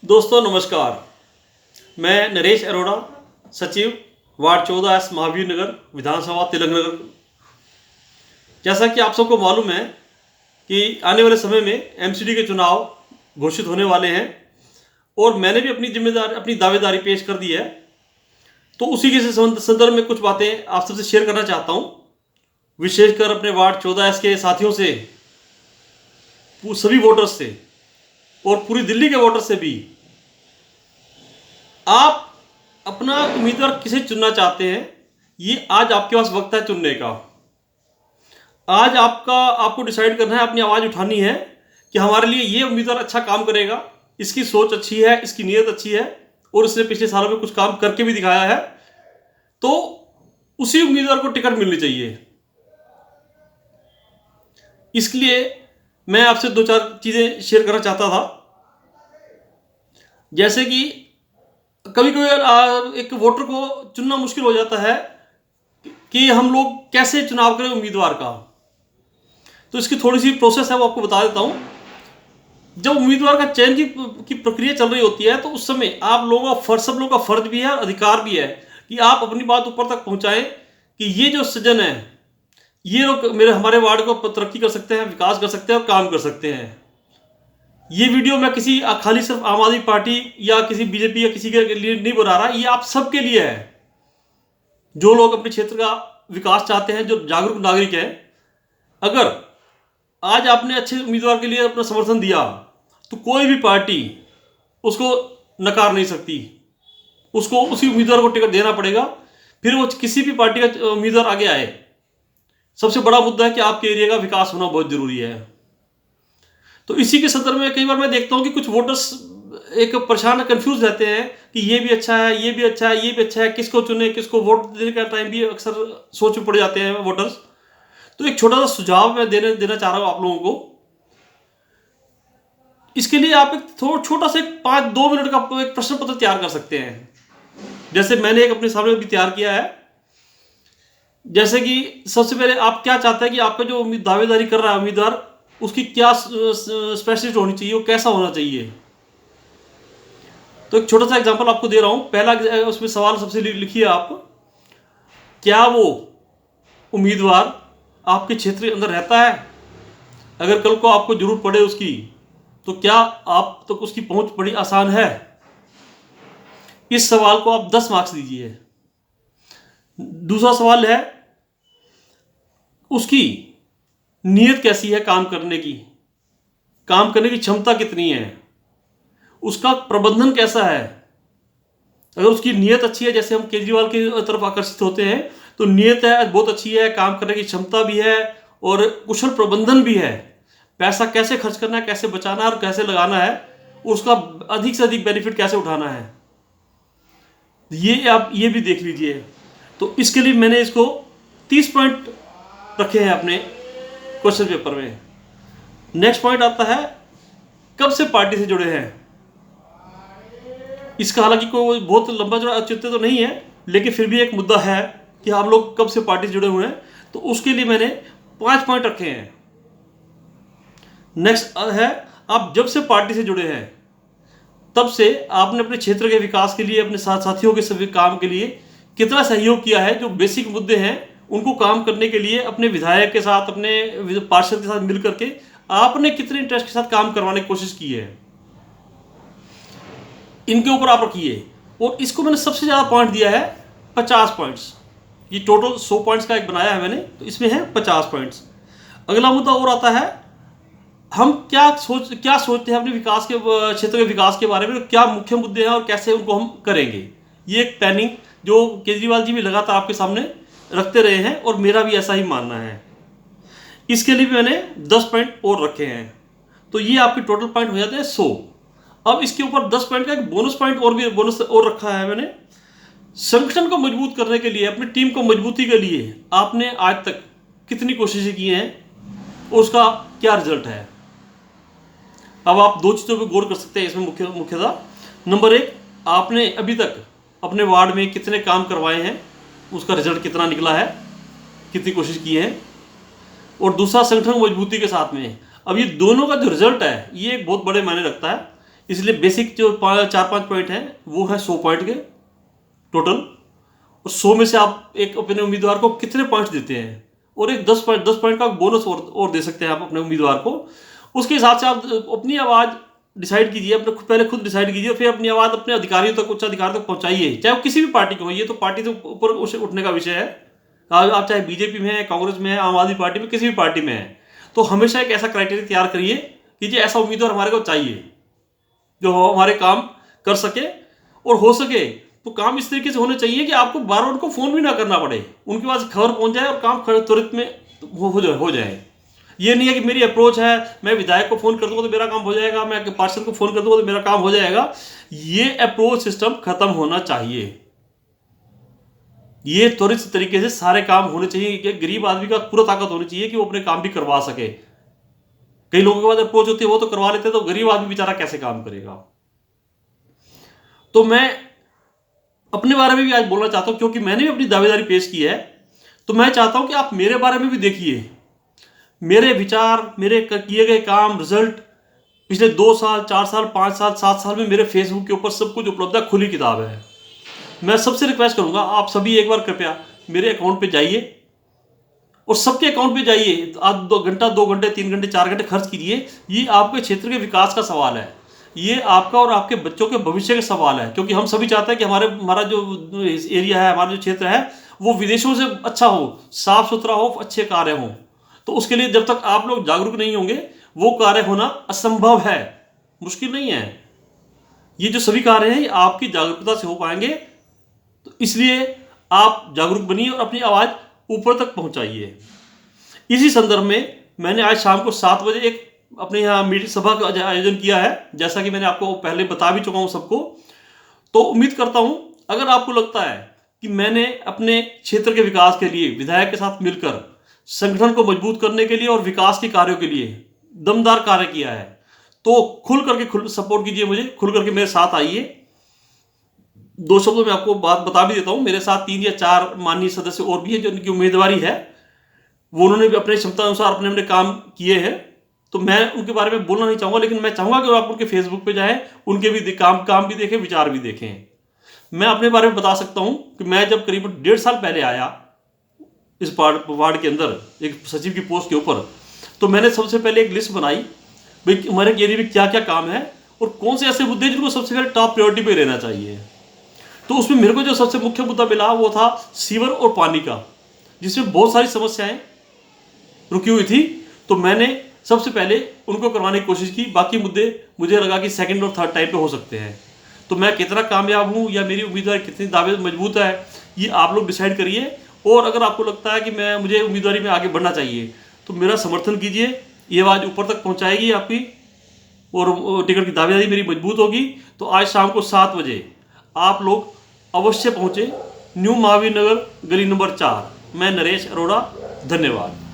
दोस्तों नमस्कार। मैं नरेश अरोड़ा, सचिव वार्ड 14 एस महावीर नगर, विधानसभा तिलक नगर। जैसा कि आप सबको मालूम है कि आने वाले समय में एमसीडी के चुनाव घोषित होने वाले हैं और मैंने भी अपनी दावेदारी पेश कर दी है। तो उसी के संदर्भ में कुछ बातें आप सबसे शेयर करना चाहता हूँ, विशेषकर अपने वार्ड 14 एस के साथियों से, सभी वोटर्स से और पूरी दिल्ली के वोटर से भी। आप अपना उम्मीदवार किसे चुनना चाहते हैं, ये आज आपके पास वक्त है चुनने का। आज आपको डिसाइड करना है, अपनी आवाज़ उठानी है कि हमारे लिए ये उम्मीदवार अच्छा काम करेगा, इसकी सोच अच्छी है, इसकी नीयत अच्छी है और इसने पिछले सालों में कुछ काम करके भी दिखाया है, तो उसी उम्मीदवार को टिकट मिलनी चाहिए। इसलिए मैं आपसे दो चार चीज़ें शेयर करना चाहता था। जैसे कि कभी कभी एक वोटर को चुनना मुश्किल हो जाता है कि हम लोग कैसे चुनाव करें उम्मीदवार का। तो इसकी थोड़ी सी प्रोसेस है, वो आपको बता देता हूँ। जब उम्मीदवार का चयन की प्रक्रिया चल रही होती है, तो उस समय आप लोगों का फर्ज, सब लोगों का फर्ज भी है और अधिकार भी है कि आप अपनी बात ऊपर तक पहुँचाएं कि ये जो सज्जन है, ये लोग हमारे वार्ड को तरक्की कर सकते हैं, विकास कर सकते हैं और काम कर सकते हैं। ये वीडियो मैं किसी खाली सिर्फ आम आदमी पार्टी या किसी बीजेपी या किसी के लिए नहीं बना रहा, ये आप सबके लिए है। जो लोग अपने क्षेत्र का विकास चाहते हैं, जो जागरूक नागरिक हैं, अगर आज आपने अच्छे उम्मीदवार के लिए अपना समर्थन दिया, तो कोई भी पार्टी उसको नकार नहीं सकती। उसको उसी उम्मीदवार को टिकट देना पड़ेगा, फिर वो किसी भी पार्टी का उम्मीदवार आगे आए। सबसे बड़ा मुद्दा है कि आपके एरिया का विकास होना बहुत जरूरी है। तो इसी के संदर्भ में कई बार मैं देखता हूँ कि कुछ वोटर्स एक परेशान, कंफ्यूज रहते हैं कि ये भी अच्छा है, ये भी अच्छा है, ये भी अच्छा है, किसको चुने, किसको वोट देने का टाइम भी अक्सर सोच में पड़ जाते हैं वोटर्स। तो एक छोटा सा सुझाव मैं देना चाह रहा हूँ आप लोगों को। इसके लिए आप एक छोटा सा 5-2 मिनट का एक प्रश्न पत्र तैयार कर सकते हैं। जैसे मैंने एक अपने सामने भी तैयार किया है। जैसे कि सबसे पहले आप क्या चाहते हैं कि आपका जो दावेदारी कर रहा है उम्मीदवार, उसकी क्या स्पेशलिस्ट होनी चाहिए, वो कैसा होना चाहिए। तो एक छोटा सा एग्जांपल आपको दे रहा हूं। पहला उसमें सवाल सबसे लिखिए आप, क्या वो उम्मीदवार आपके क्षेत्र के अंदर रहता है? अगर कल को आपको जरूरत पड़े उसकी, तो क्या आप तक उसकी पहुंच बड़ी आसान है? इस सवाल को आप 10 मार्क्स दीजिए। दूसरा सवाल है, उसकी नीयत कैसी है काम करने की, काम करने की क्षमता कितनी है, उसका प्रबंधन कैसा है। अगर उसकी नीयत अच्छी है, जैसे हम केजरीवाल की तरफ आकर्षित होते हैं, तो नीयत है बहुत अच्छी है, काम करने की क्षमता भी है और कुशल प्रबंधन भी है। पैसा कैसे खर्च करना है, कैसे बचाना है और कैसे लगाना है, उसका अधिक से अधिक बेनिफिट कैसे उठाना है, ये आप ये भी देख लीजिए। तो इसके लिए मैंने इसको 30 पॉइंट रखे हैं अपने क्वेश्चन पेपर में। नेक्स्ट पॉइंट आता है, कब से पार्टी से जुड़े हैं। इसका हालांकि कोई बहुत लंबा चौड़ा औचित्य तो नहीं है, लेकिन फिर भी एक मुद्दा है कि हम लोग कब से पार्टी से जुड़े हुए हैं। तो उसके लिए मैंने 5 पॉइंट रखे हैं। नेक्स्ट है, आप जब से पार्टी से जुड़े हैं, तब से आपने अपने क्षेत्र के विकास के लिए, अपने साथियों के सभी काम के लिए कितना सहयोग किया है। जो बेसिक मुद्दे हैं उनको काम करने के लिए अपने विधायक के साथ, अपने पार्षद के साथ मिल करके आपने कितने इंटरेस्ट के साथ काम करवाने की कोशिश की है, इनके ऊपर आप रखिए। और इसको मैंने सबसे ज़्यादा पॉइंट दिया है 50 पॉइंट्स। ये टोटल 100 पॉइंट्स का एक बनाया है मैंने, तो इसमें है 50 पॉइंट्स। अगला मुद्दा और आता है, हम क्या सोचते हैं अपने विकास के क्षेत्र के विकास के बारे में, क्या मुख्य मुद्दे हैं और कैसे उनको हम करेंगे। ये एक प्लानिंग जो केजरीवाल जी भी लगातार आपके सामने रखते रहे हैं और मेरा भी ऐसा ही मानना है। इसके लिए भी मैंने 10 पॉइंट और रखे हैं। तो ये आपके टोटल पॉइंट हो जाते हैं 100। अब इसके ऊपर 10 पॉइंट का एक बोनस और रखा है मैंने। संगठन को मजबूत करने के लिए, अपनी टीम को मजबूती के लिए आपने आज तक कितनी कोशिशें की हैं और उसका क्या रिजल्ट है। अब आप 2 चीज़ों पर गौर कर सकते हैं इसमें मुख्यतः। नंबर 1, आपने अभी तक अपने वार्ड में कितने काम करवाए हैं, उसका रिजल्ट कितना निकला है, कितनी कोशिश की है। और दूसरा, संगठन मजबूती के साथ में। अब ये दोनों का जो रिजल्ट है, ये एक बहुत बड़े मायने रखता है इसलिए बेसिक जो 4-5 पॉइंट हैं वो है 100 पॉइंट के टोटल, और 100 में से आप एक अपने उम्मीदवार को कितने पॉइंट्स देते हैं, और एक 10 पॉइंट का बोनस और दे सकते हैं आप अपने उम्मीदवार को। उसके हिसाब से आप अपनी आवाज़ डिसाइड कीजिए, अपने पहले खुद डिसाइड कीजिए, फिर अपनी आवाज़ अपने अधिकारियों तक, उच्च अधिकारियों तक पहुंचाइए, चाहे वो किसी भी पार्टी को हो। ये तो पार्टी से ऊपर उठने का विषय है। आप चाहे बीजेपी में है, कांग्रेस में है, आम आदमी पार्टी में, किसी भी पार्टी में है, तो हमेशा एक ऐसा क्राइटेरिया तैयार करिए कि जी ऐसा उम्मीदवार हमारे को चाहिए जो हमारे काम कर सके, और हो सके तो काम इस तरीके से होने चाहिए कि आपको बार बार उनको फोन भी ना करना पड़े, उनके पास खबर पहुंच जाए और काम त्वरित में हो जाए। ये नहीं है कि मेरी अप्रोच है मैं विधायक को फोन कर दूंगा तो मेरा काम हो जाएगा, मैं पार्षद को फोन कर दूंगा तो मेरा काम हो जाएगा। ये अप्रोच सिस्टम खत्म होना चाहिए। ये त्वरित तरीके से सारे काम होने चाहिए कि गरीब आदमी का पूरा ताकत होनी चाहिए कि वो अपने काम भी करवा सके। कई लोगों के पास अप्रोच होती है वो तो करवा लेते हैं, तो गरीब आदमी बेचारा कैसे काम करेगा। तो मैं अपने बारे में भी आज बोलना चाहता हूं, क्योंकि मैंने भी अपनी दावेदारी पेश की है, तो मैं चाहता हूं कि आप मेरे बारे में भी देखिए, मेरे विचार, मेरे किए गए काम, रिजल्ट पिछले 2 साल, 4 साल, 5 साल, 7 साल में मेरे फेसबुक के ऊपर सब कुछ उपलब्ध है, खुली किताब है। मैं सबसे रिक्वेस्ट करूंगा, आप सभी एक बार कृपया मेरे अकाउंट पे जाइए, और सबके अकाउंट पे जाइए, आज 2 घंटा, 2 घंटे, 3 घंटे, 4 घंटे खर्च कीजिए। ये आपके क्षेत्र के विकास का सवाल है, ये आपका और आपके बच्चों के भविष्य का सवाल है, क्योंकि हम सभी चाहते हैं कि हमारा जो एरिया है, हमारा जो क्षेत्र है, वो विदेशों से अच्छा हो, साफ सुथरा हो, अच्छे कार्य हों। तो उसके लिए जब तक आप लोग जागरूक नहीं होंगे, वो कार्य होना असंभव है, मुश्किल नहीं है। ये जो सभी कार्य हैं, ये आपकी जागरूकता से हो पाएंगे। तो इसलिए आप जागरूक बनिए और अपनी आवाज़ ऊपर तक पहुंचाइए। इसी संदर्भ में मैंने आज शाम को 7 बजे एक अपने यहाँ मीटिंग सभा का आयोजन किया है, जैसा कि मैंने आपको पहले बता भी चुका हूँ सबको। तो उम्मीद करता हूँ अगर आपको लगता है कि मैंने अपने क्षेत्र के विकास के लिए विधायक के साथ मिलकर संगठन को मजबूत करने के लिए और विकास के कार्यों के लिए दमदार कार्य किया है, तो खुल करके सपोर्ट कीजिए मुझे, खुल करके मेरे साथ आइए। 2 शब्दों में आपको बात बता भी देता हूं, मेरे साथ 3 या 4 माननीय सदस्य और भी हैं जो उनकी उम्मीदवारी है, वो उन्होंने भी अपने क्षमता अनुसार अपने काम किए हैं। तो मैं उनके बारे में बोलना नहीं चाहूंगा, लेकिन मैं चाहूंगा कि आप उनके फेसबुक पे जाएं, उनके भी काम भी देखें, विचार भी देखें। मैं अपने बारे में बता सकता हूं कि मैं जब करीब 1.5 साल पहले आया इस वार्ड के अंदर एक सचिव की पोस्ट के ऊपर, तो मैंने सबसे पहले एक लिस्ट बनाई भाई हमारे एरिया में क्या क्या काम है और कौन से ऐसे मुद्दे जिनको सबसे पहले टॉप प्रायोरिटी पे लेना चाहिए। तो उसमें मेरे को जो सबसे मुख्य मुद्दा मिला वो था सीवर और पानी का, जिसमें बहुत सारी समस्याएं रुकी हुई थी। तो मैंने सबसे पहले उनको करवाने की कोशिश की, बाकी मुद्दे मुझे लगा कि सेकंड और थर्ड टाइम पे हो सकते हैं। तो मैं कितना कामयाब हूँ या मेरी उम्मीदवारी कितनी दावे मजबूत है, ये आप लोग डिसाइड करिए। और अगर आपको लगता है कि मुझे उम्मीदवारी में आगे बढ़ना चाहिए तो मेरा समर्थन कीजिए, ये आवाज़ ऊपर तक पहुँचाएगी आपकी, और टिकट की दावेदारी मेरी मजबूत होगी। तो आज शाम को 7 बजे आप लोग अवश्य पहुँचे, न्यू महावीर नगर, गली नंबर 4। मैं नरेश अरोड़ा, धन्यवाद।